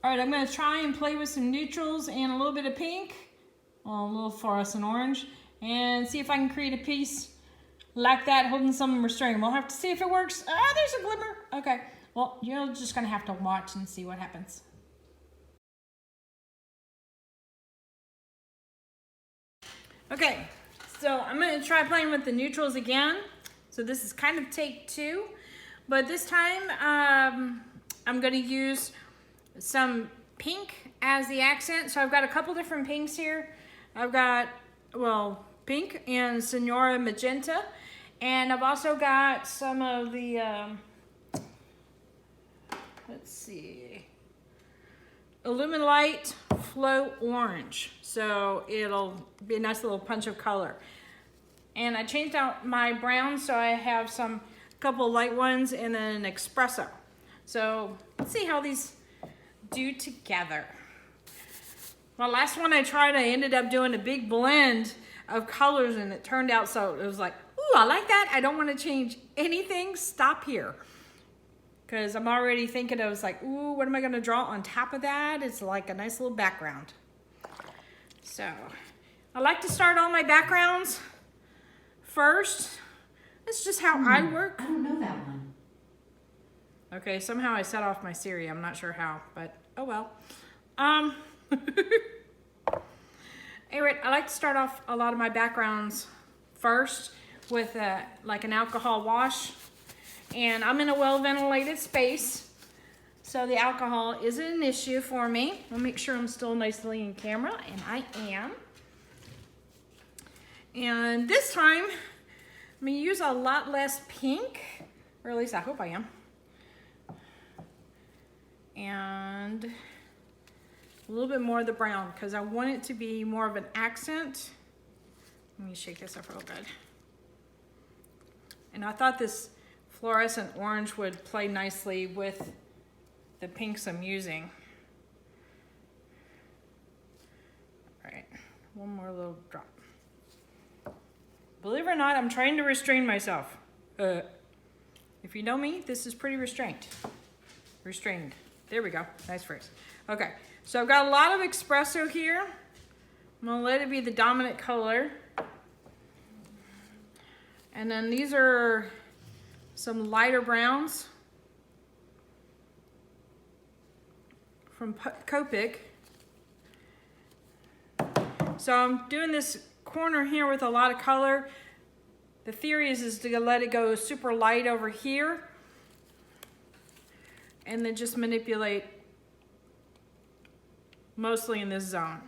All right, I'm gonna try and play with some neutrals and a little bit of pink, well, a little fluorescent orange, and see if I can create a piece like that, holding some restraint. We'll have to see if it works. Ah, there's a glimmer. Okay, well, you're just gonna have to watch and see what happens. Okay, so I'm gonna try playing with the neutrals again. So this is kind of take 2, but this time I'm gonna use some pink as the accent. So I've got a couple different pinks here. I've got, well, pink and Senora Magenta. And I've also got some of the, let's see, Illuminate Flow Orange. So it'll be a nice little punch of color. And I changed out my brown, so I have some couple light ones and then an espresso. So let's see how these do together. My last one I tried, I ended up doing a big blend of colors and it turned out so it was like, ooh, I like that. I don't want to change anything. Stop here. Because I'm already thinking, I was like, ooh, what am I going to draw on top of that? It's like a nice little background. So I like to start all my backgrounds first. That's just how I work. I don't know that one. Okay, somehow I set off my Siri. I'm not sure how, but oh well. Anyway, I like to start off a lot of my backgrounds first with like an alcohol wash. And I'm in a well-ventilated space, so the alcohol isn't an issue for me. I'll make sure I'm still nicely in camera, and I am. And this time, I'm gonna use a lot less pink, or at least I hope I am. And a little bit more of the brown, because I want it to be more of an accent. Let me shake this up real good. And I thought this fluorescent orange would play nicely with the pinks I'm using. All right, one more little drop. Believe it or not, I'm trying to restrain myself. If you know me, this is pretty restrained. Restrained. There we go. Nice phrase. Okay, so I've got a lot of espresso here. I'm gonna let it be the dominant color. And then these are some lighter browns from Copic. So I'm doing this corner here with a lot of color. The theory is to let it go super light over here and then just manipulate mostly in this zone.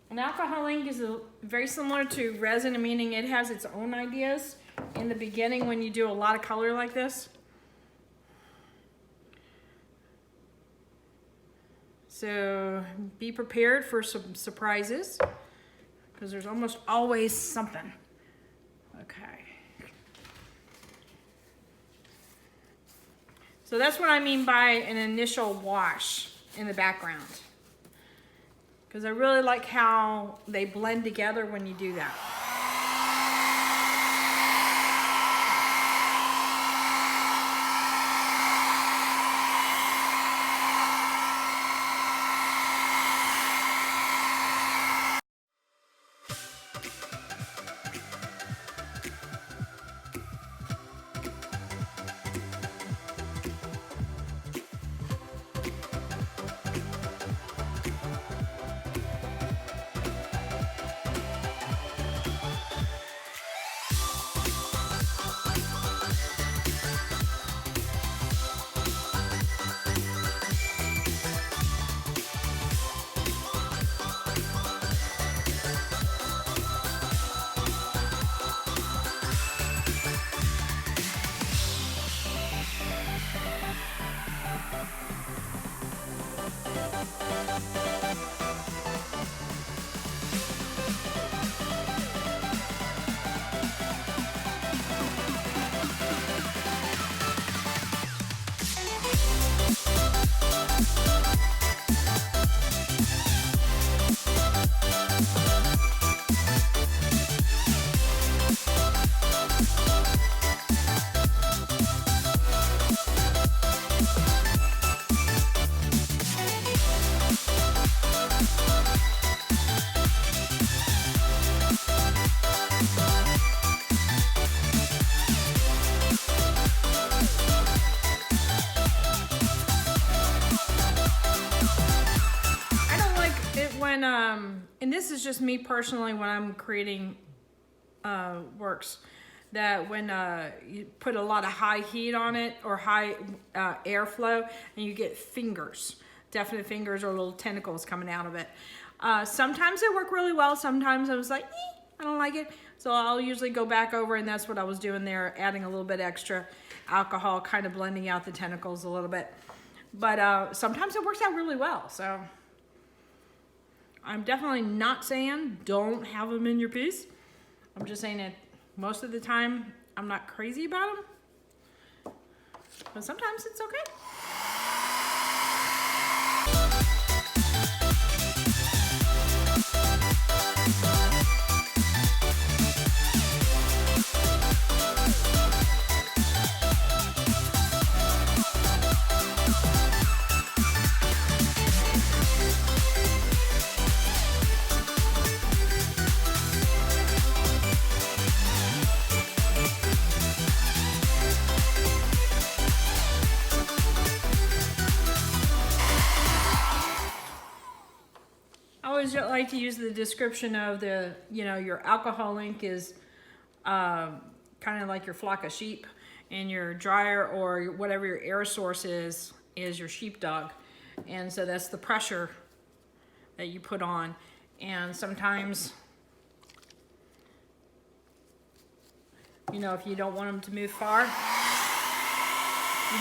An alcohol ink is very similar to resin, meaning it has its own ideas in the beginning when you do a lot of color like this. So be prepared for some surprises, because there's almost always something. Okay. So that's what I mean by an initial wash in the background, because I really like how they blend together when you do that. and this is just me personally when I'm creating works, that when you put a lot of high heat on it or high airflow, and you get fingers, definite fingers or little tentacles coming out of it. Sometimes they work really well. Sometimes I was like, I don't like it. So I'll usually go back over, and that's what I was doing there, adding a little bit extra alcohol, kind of blending out the tentacles a little bit. But sometimes it works out really well. So I'm definitely not saying don't have them in your piece. I'm just saying that most of the time I'm not crazy about them, but sometimes it's okay. I always like to use the description of the, your alcohol ink is kind of like your flock of sheep, and your dryer or whatever your air source is your sheepdog. And so that's the pressure that you put on. And sometimes, if you don't want them to move far, you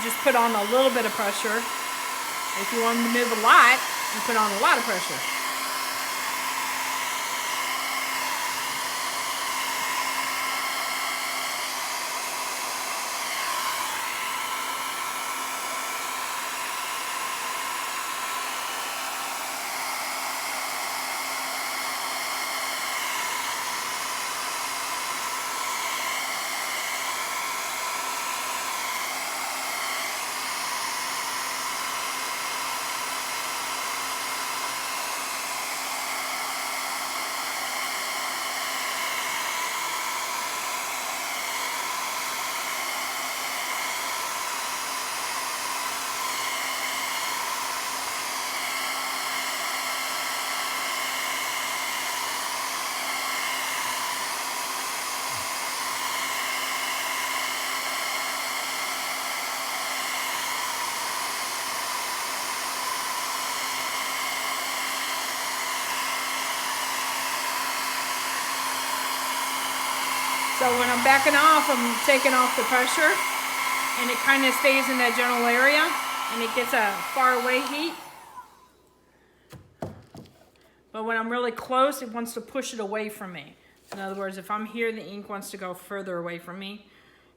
just put on a little bit of pressure. If you want them to move a lot, you put on a lot of pressure. So when I'm backing off, I'm taking off the pressure, and it kind of stays in that general area, and it gets a far away heat. But when I'm really close, it wants to push it away from me. In other words, if I'm here, the ink wants to go further away from me.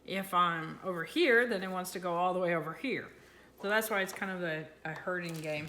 If I'm over here, then it wants to go all the way over here. So that's why it's kind of a herding game.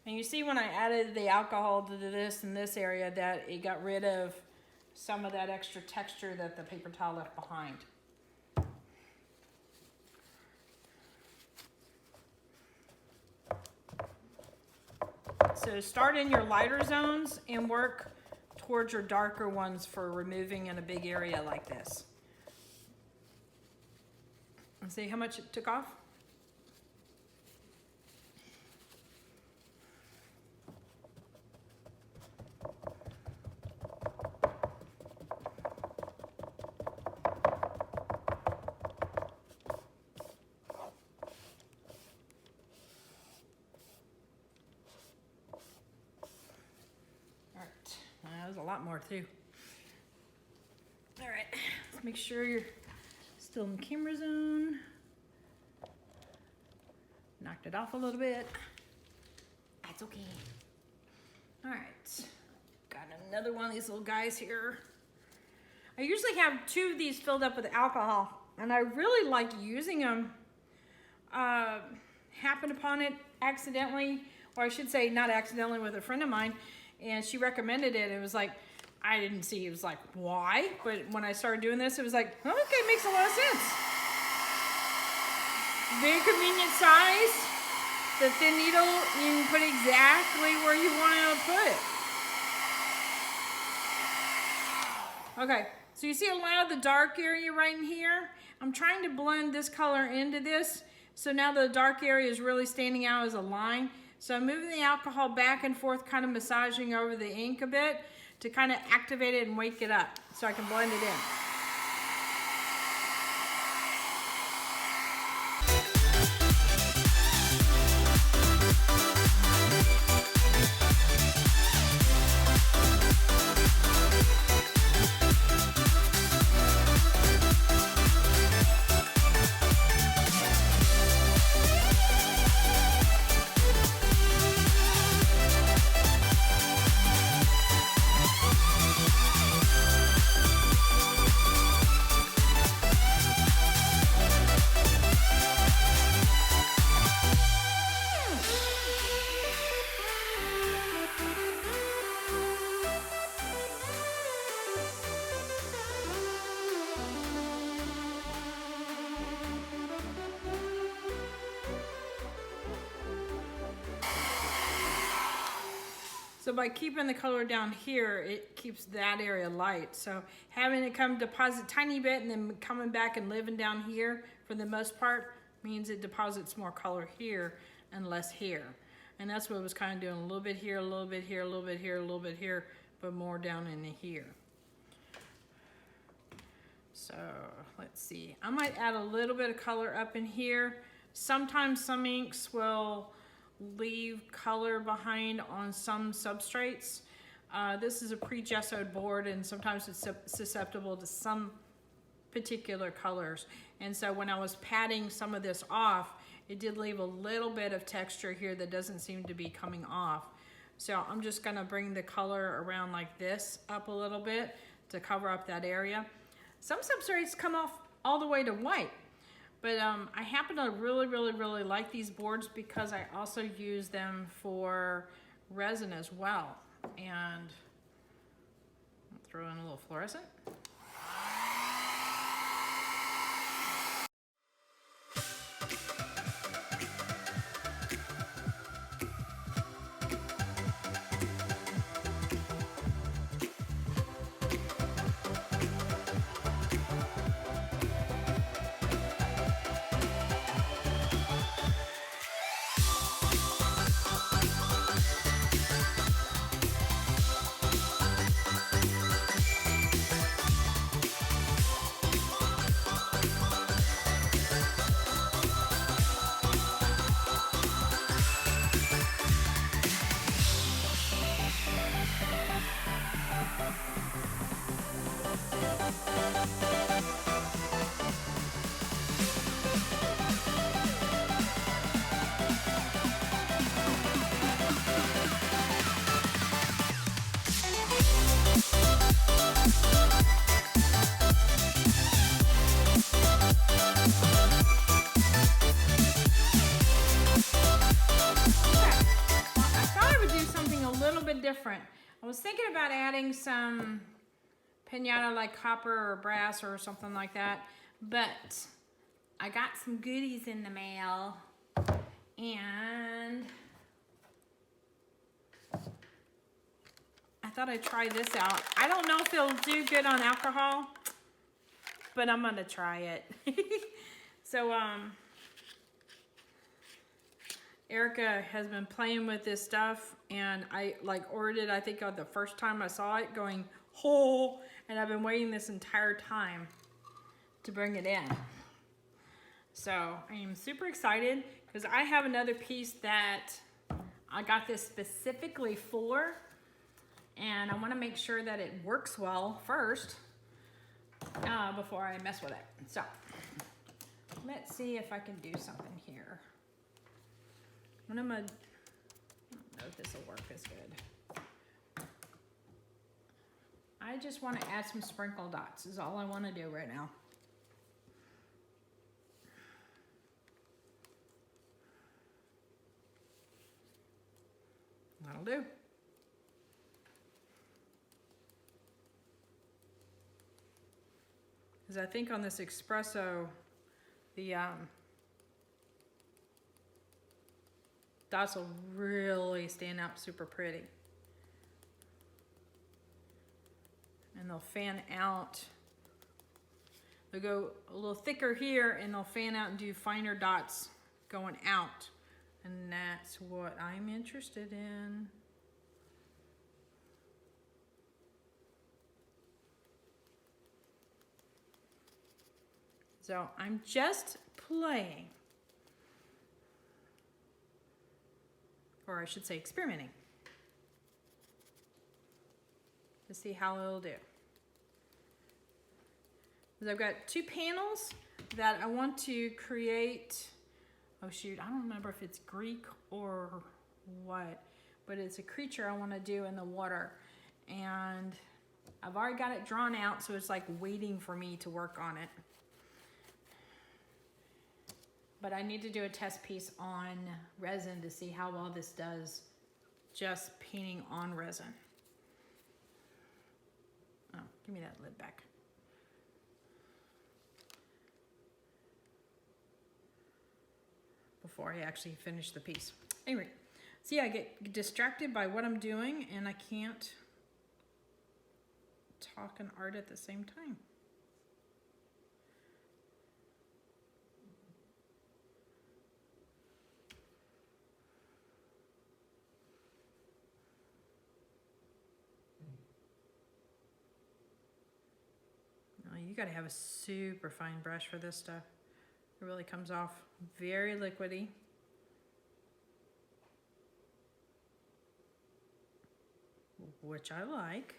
And you see when I added the alcohol to this in this area that it got rid of some of that extra texture that the paper towel left behind. So start in your lighter zones and work towards your darker ones for removing in a big area like this. And see how much it took off? That was a lot more too. make sure you're still in camera zone. Knocked it off a little bit. That's okay. All right, got another one of these little guys here. I usually have 2 of these filled up with alcohol, and I really like using them. Happened upon it accidentally, or I should say not accidentally, with a friend of mine, and she recommended it. It was like, I didn't see, it was like, why? But when I started doing this, it was like, okay, makes a lot of sense. Very convenient size. The thin needle, you can put exactly where you want to put it. Okay, so you see a lot of the dark area right in here. I'm trying to blend this color into this, so now the dark area is really standing out as a line. So I'm moving the alcohol back and forth, kind of massaging over the ink a bit to kind of activate it and wake it up so I can blend it in. So by keeping the color down here, it keeps that area light. So having it come deposit a tiny bit and then coming back and living down here for the most part means it deposits more color here and less here. And that's what it was kind of doing, a little bit here, a little bit here, a little bit here, a little bit here, but more down in here. So let's see, I might add a little bit of color up in here. Sometimes some inks will leave color behind on some substrates. This is a pre-gessoed board, and sometimes it's susceptible to some particular colors. And so when I was patting some of this off, it did leave a little bit of texture here that doesn't seem to be coming off. So I'm just gonna bring the color around like this up a little bit to cover up that area. Some substrates come off all the way to white. But I happen to really like these boards because I also use them for resin as well. And I'll throw in a little fluorescent. Different. I was thinking about adding some pinata like copper or brass or something like that, but I got some goodies in the mail and I thought I'd try this out. I don't know if it'll do good on alcohol, but I'm gonna try it. So Erica has been playing with this stuff, and I ordered it, I think, the first time I saw it, going, oh, and I've been waiting this entire time to bring it in. So I am super excited because I have another piece that I got this specifically for, and I want to make sure that it works well first. before I mess with it. So let's see if I can do something here. I don't know if this will work as good. I just want to add some sprinkle dots is all I want to do right now. That'll do. Because I think on this espresso, the dots will really stand out super pretty. And they'll fan out. They'll go a little thicker here and they'll fan out and do finer dots going out. And that's what I'm interested in. So I'm just playing, or I should say experimenting, to see how it'll do. Because I've got two panels that I want to create. Oh shoot, I don't remember if it's Greek or what, but it's a creature I want to do in the water. And I've already got it drawn out, so it's like waiting for me to work on it. But I need to do a test piece on resin to see how well this does just painting on resin. Oh, give me that lid back. Before I actually finish the piece. Anyway, so yeah, I get distracted by what I'm doing and I can't talk and art at the same time. You gotta have a super fine brush for this stuff. It really comes off very liquidy. Which I like.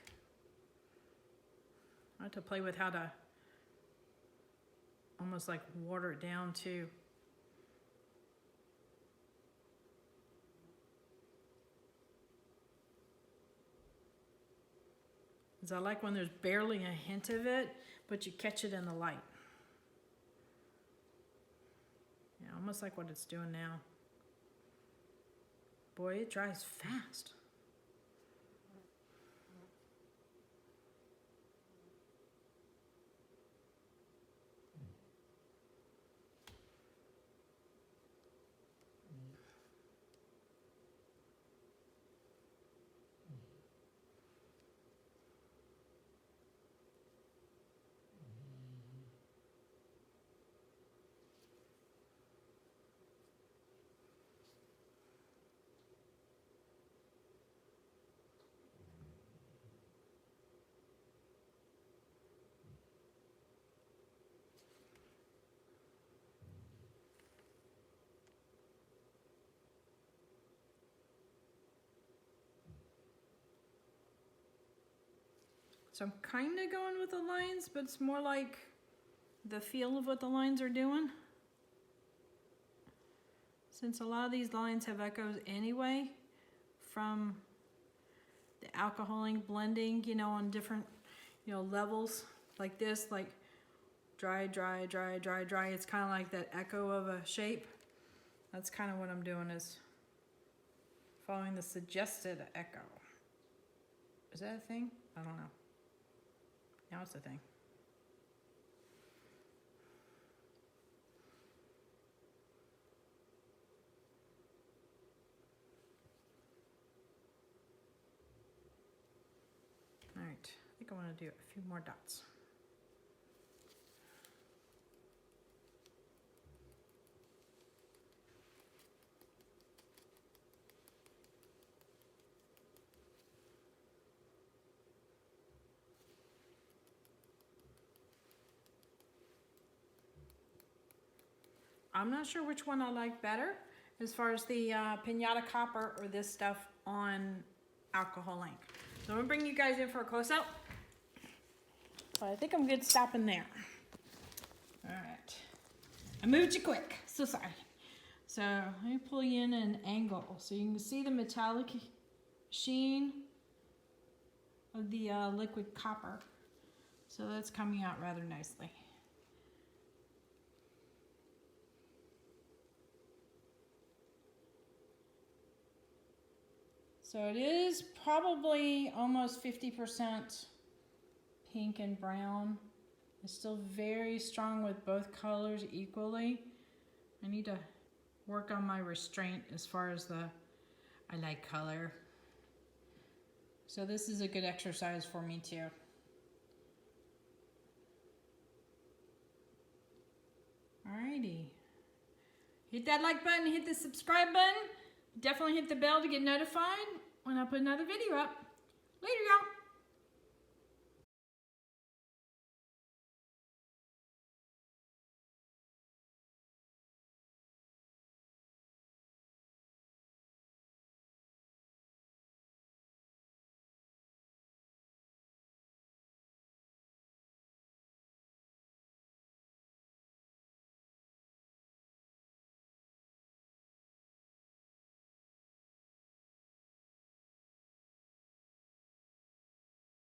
I have to play with how to almost like water it down too. Because I like when there's barely a hint of it, but you catch it in the light. Yeah, almost like what it's doing now. Boy, it dries fast. So I'm kind of going with the lines, but it's more like the feel of what the lines are doing. Since a lot of these lines have echoes anyway from the alcoholing blending, you know, on different, you know, levels like this, like dry, dry, dry, dry, dry. It's kind of like that echo of a shape. That's kind of what I'm doing, is following the suggested echo. Is that a thing? I don't know. Now it's a thing. All right, I think I want to do a few more dots. I'm not sure which one I like better as far as the Pinata Copper or this stuff on alcohol ink. So I'm gonna bring you guys in for a close-up. But I think I'm good stopping there. All right. I moved you quick. So sorry. So let me pull you in an angle so you can see the metallic sheen of the liquid copper. So that's coming out rather nicely. So it is probably almost 50% pink and brown. It's still very strong with both colors equally. I need to work on my restraint as far as I like color. So this is a good exercise for me too. Alrighty. Hit that like button, hit the subscribe button. Definitely hit the bell to get notified when I put another video up. Later, y'all.